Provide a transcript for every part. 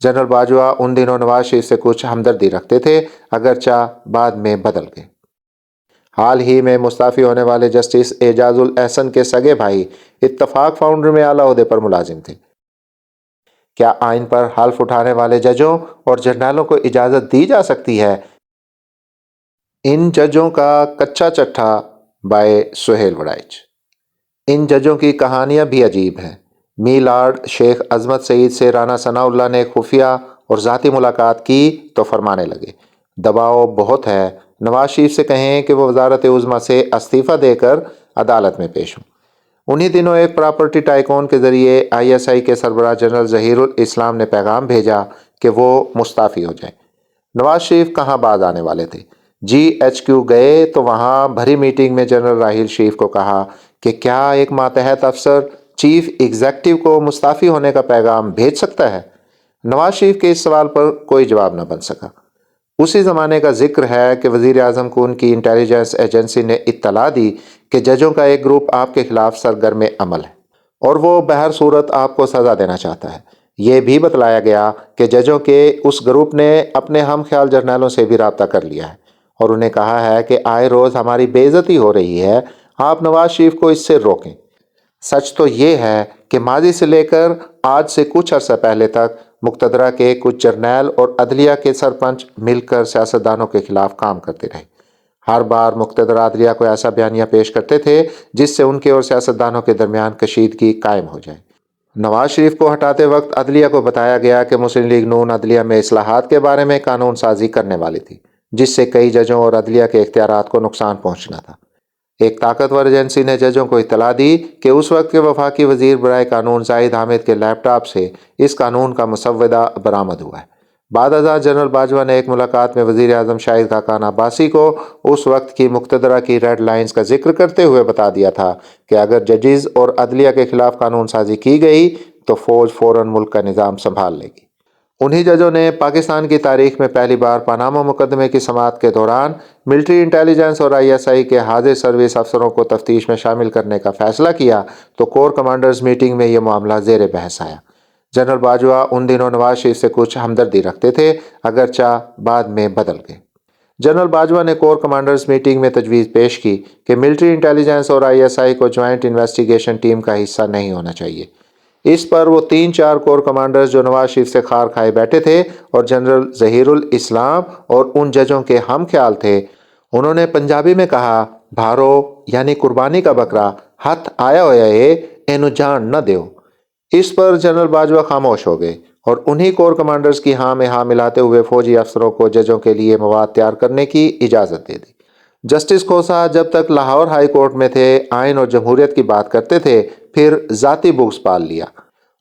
General Bajwa ان دنوں نواز شریف سے کچھ ہمدردی رکھتے تھے، اگرچہ بعد میں بدل گئے۔ حال ہی میں مستعفی ہونے والے جسٹس اعجاز الاحسن کے سگے بھائی اتفاق فاؤنڈر میں اعلیٰ عہدے پر ملازم تھے۔ کیا آئین پر حلف اٹھانے والے ججوں اور جرنیلوں کو اجازت دی جا سکتی ہے؟ ان ججوں کا کچا چٹھا بائے سہیل وڑائچ۔ ان ججوں کی کہانیاں بھی عجیب ہیں۔ می لارڈ شیخ عظمت سعید سے رانا ثناء اللہ نے خفیہ اور ذاتی ملاقات کی تو فرمانے لگے، دباؤ بہت ہے، نواز شریف سے کہیں کہ وہ وزارت عظمیٰ سے استعفیٰ دے کر عدالت میں پیش ہوں۔ انہی دنوں ایک پراپرٹی ٹائکون کے ذریعے ISI کے سربراہ جنرل ظہیر الاسلام نے پیغام بھیجا کہ وہ مستعفی ہو جائیں۔ نواز شریف کہاں باز آنے والے تھے؟ GHQ گئے تو وہاں بھری میٹنگ میں جنرل راحیل شریف کو کہا کہ کیا ایک ماتحت افسر چیف ایگزیکٹو کو مستعفی ہونے کا پیغام بھیج سکتا ہے؟ نواز شریف کے اس سوال پر کوئی جواب نہ بن سکا۔ اسی زمانے کا ذکر ہے کہ وزیر اعظم کو ان کی انٹیلیجنس ایجنسی نے اطلاع دی کہ ججوں کا ایک گروپ آپ کے خلاف سرگرم عمل ہے اور وہ بہر صورت آپ کو سزا دینا چاہتا ہے۔ یہ بھی بتلایا گیا کہ ججوں کے اس گروپ نے اپنے ہم خیال جرنیلوں سے بھی رابطہ کر لیا ہے اور انہیں کہا ہے کہ آئے روز ہماری بے عزتی ہو رہی ہے، آپ نواز شریف کو اس سے روکیں۔ سچ تو یہ ہے کہ ماضی سے لے کر آج سے کچھ عرصہ پہلے تک مقتدرہ کے کچھ جرنیل اور عدلیہ کے سرپنچ مل کر سیاستدانوں کے خلاف کام کرتے رہے۔ ہر بار مقتدرہ عدلیہ کو ایسا بیانیہ پیش کرتے تھے جس سے ان کے اور سیاستدانوں کے درمیان کشیدگی قائم ہو جائے۔ نواز شریف کو ہٹاتے وقت عدلیہ کو بتایا گیا کہ مسلم لیگ نون عدلیہ میں اصلاحات کے بارے میں قانون سازی کرنے والی تھی، جس سے کئی ججوں اور عدلیہ کے اختیارات کو نقصان پہنچنا تھا۔ ایک طاقتور ایجنسی نے ججوں کو اطلاع دی کہ اس وقت کے وفاقی وزیر برائے قانون زاہد حامد کے لیپ ٹاپ سے اس قانون کا مسودہ برآمد ہوا ہے۔ بعد ازاں جنرل باجوہ نے ایک ملاقات میں وزیر اعظم شاہد خاقان عباسی کو اس وقت کی مقتدرہ کی ریڈ لائنز کا ذکر کرتے ہوئے بتا دیا تھا کہ اگر ججز اور عدلیہ کے خلاف قانون سازی کی گئی تو فوج فوراً ملک کا نظام سنبھال لے گی۔ انہی ججوں نے پاکستان کی تاریخ میں پہلی بار پاناما مقدمے کی سماعت کے دوران ملٹری انٹیلیجنس اور ISI کے حاضر سروس افسروں کو تفتیش میں شامل کرنے کا فیصلہ کیا تو کور کمانڈرز میٹنگ میں یہ معاملہ زیر بحث آیا۔ جنرل باجوہ ان دنوں نواز شریف سے کچھ ہمدردی رکھتے تھے، اگرچہ بعد میں بدل گئے۔ جنرل باجوہ نے کور کمانڈرز میٹنگ میں تجویز پیش کی کہ ملٹری انٹیلیجنس اور ISI کو جوائنٹ انویسٹیگیشن ٹیم کا حصہ نہیں ہونا چاہیے۔ اس پر وہ 3-4 کور کمانڈرز جو نواز شریف سے خار کھائے بیٹھے تھے اور جنرل ظہیر الاسلام اور ان ججوں کے ہم خیال تھے، انہوں نے پنجابی میں کہا، بھارو یعنی قربانی کا بکرا ہاتھ آیا ہویا ہے، اینو جان نہ دیو۔ اس پر جنرل باجوہ خاموش ہو گئے اور انہی کور کمانڈرز کی ہاں میں ہاں ملاتے ہوئے فوجی افسروں کو ججوں کے لیے مواد تیار کرنے کی اجازت دے دی۔ جسٹس کھوسا جب تک لاہور ہائی کورٹ میں تھے آئین اور جمہوریت کی بات کرتے تھے، پھر ذاتی بغض پال لیا۔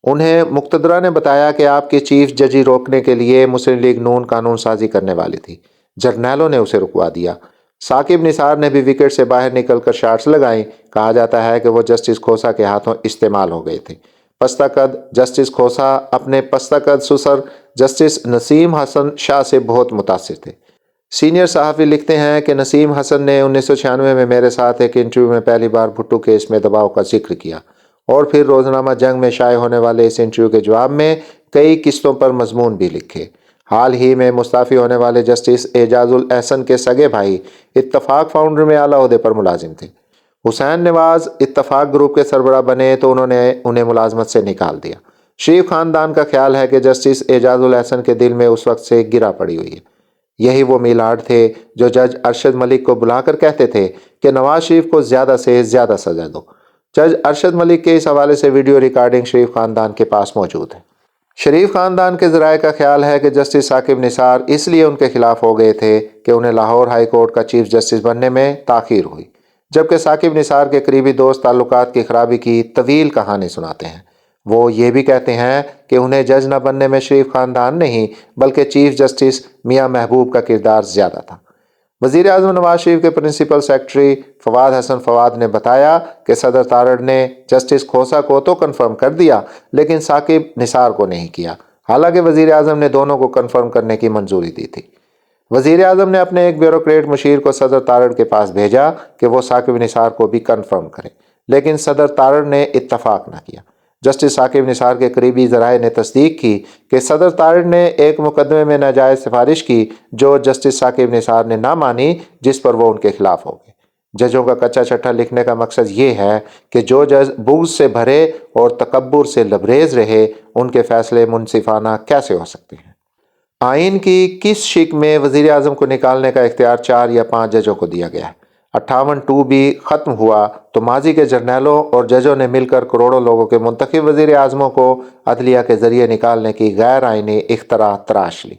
انہیں مقتدرہ نے بتایا کہ آپ کی چیف ججی روکنے کے لیے مسلم لیگ نون قانون سازی کرنے والی تھی، جرنیلوں نے اسے رکوا دیا۔ ثاقب نثار نے بھی وکٹ سے باہر نکل کر شاٹس لگائیں، کہا جاتا ہے کہ وہ جسٹس کھوسا کے ہاتھوں استعمال ہو گئے تھے۔ پستہ قد جسٹس کھوسا اپنے پستہ قد سسر جسٹس نسیم حسن شاہ سے بہت متاثر تھے۔ سینئر صحافی لکھتے ہیں کہ نسیم حسن نے 1996 میں میرے ساتھ ایک انٹرویو میں پہلی بار بھٹو کیس میں دباؤ کا ذکر کیا اور پھر روزنامہ جنگ میں شائع ہونے والے اس انٹرویو کے جواب میں کئی قسطوں پر مضمون بھی لکھے۔ حال ہی میں مستعفی ہونے والے جسٹس اعجاز الاحسن کے سگے بھائی اتفاق فاؤنڈر میں اعلیٰ عہدے پر ملازم تھے۔ حسین نواز اتفاق گروپ کے سربراہ بنے تو انہوں نے انہیں ملازمت سے نکال دیا۔ شریف خاندان کا خیال ہے کہ جسٹس اعجاز الاحسن کے دل میں اس وقت سے گرا پڑی ہوئی ہے۔ یہی وہ میلارڈ تھے جو جج ارشد ملک کو بلا کر کہتے تھے کہ نواز شریف کو زیادہ سے زیادہ سزا دو۔ جج ارشد ملک کے اس حوالے سے ویڈیو ریکارڈنگ شریف خاندان کے پاس موجود ہے۔ شریف خاندان کے ذرائع کا خیال ہے کہ جسٹس ثاقب نثار اس لیے ان کے خلاف ہو گئے تھے کہ انہیں لاہور ہائی کورٹ کا چیف جسٹس بننے میں تاخیر ہوئی، جبکہ ثاقب نثار کے قریبی دوست تعلقات کی خرابی کی طویل کہانی سناتے ہیں۔ وہ یہ بھی کہتے ہیں کہ انہیں جج نہ بننے میں شریف خاندان نہیں بلکہ چیف جسٹس میاں محبوب کا کردار زیادہ تھا۔ وزیر اعظم نواز شریف کے پرنسپل سیکرٹری فواد حسن فواد نے بتایا کہ صدر تارڑ نے جسٹس کھوسا کو تو کنفرم کر دیا لیکن ثاقب نثار کو نہیں کیا، حالانکہ وزیر اعظم نے دونوں کو کنفرم کرنے کی منظوری دی تھی۔ وزیر اعظم نے اپنے ایک بیوروکریٹ مشیر کو صدر تارڑ کے پاس بھیجا کہ وہ ثاقب نثار کو بھی کنفرم کرے، لیکن صدر تارڑ نے اتفاق نہ کیا۔ جسٹس ثاقب نثار کے قریبی ذرائع نے تصدیق کی کہ صدر طارڑ نے ایک مقدمے میں ناجائز سفارش کی جو جسٹس ثاقب نثار نے نہ مانی، جس پر وہ ان کے خلاف ہو گئے۔ ججوں کا کچا چٹھا لکھنے کا مقصد یہ ہے کہ جو جج بغض سے بھرے اور تکبر سے لبریز رہے، ان کے فیصلے منصفانہ کیسے ہو سکتے ہیں؟ آئین کی کس شق میں وزیر اعظم کو نکالنے کا اختیار 4 یا 5 ججوں کو دیا گیا ہے؟ 58 بھی ختم ہوا تو ماضی کے جرنیلوں اور ججوں نے مل کر کروڑوں لوگوں کے منتخب وزیر اعظموں کو عدلیہ کے ذریعے نکالنے کی غیر آئینی اختراع تراش لی۔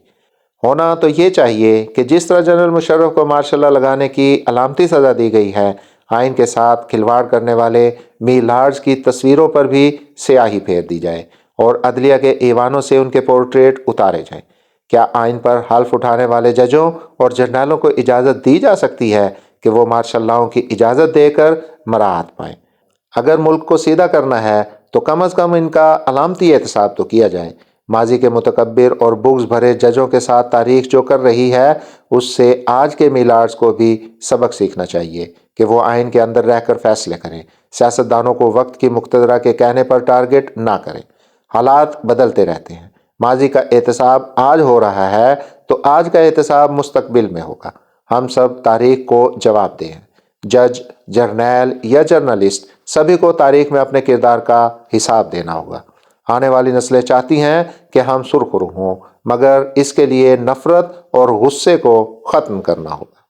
ہونا تو یہ چاہیے کہ جس طرح جنرل مشرف کو مارشل لا لگانے کی علامتی سزا دی گئی ہے، آئین کے ساتھ کھلواڑ کرنے والے میلارڈز کی تصویروں پر بھی سیاہی پھیر دی جائے اور عدلیہ کے ایوانوں سے ان کے پورٹریٹ اتارے جائیں۔ کیا آئین پر حلف اٹھانے والے ججوں اور جرنیلوں کو اجازت دی جا سکتی ہے کہ وہ مارشل لاؤں کی اجازت دے کر مراعات پائیں؟ اگر ملک کو سیدھا کرنا ہے تو کم از کم ان کا علامتی احتساب تو کیا جائے۔ ماضی کے متکبر اور بغض بھرے ججوں کے ساتھ تاریخ جو کر رہی ہے، اس سے آج کے میلارڈز کو بھی سبق سیکھنا چاہیے کہ وہ آئین کے اندر رہ کر فیصلے کریں، سیاستدانوں کو وقت کی مقتدرہ کے کہنے پر ٹارگٹ نہ کریں۔ حالات بدلتے رہتے ہیں، ماضی کا احتساب آج ہو رہا ہے تو آج کا احتساب مستقبل میں ہوگا۔ ہم سب تاریخ کو جواب دیں۔ جج، جرنیل یا جرنلسٹ، سبھی کو تاریخ میں اپنے کردار کا حساب دینا ہوگا۔ آنے والی نسلیں چاہتی ہیں کہ ہم سرخرو ہوں، مگر اس کے لیے نفرت اور غصے کو ختم کرنا ہوگا۔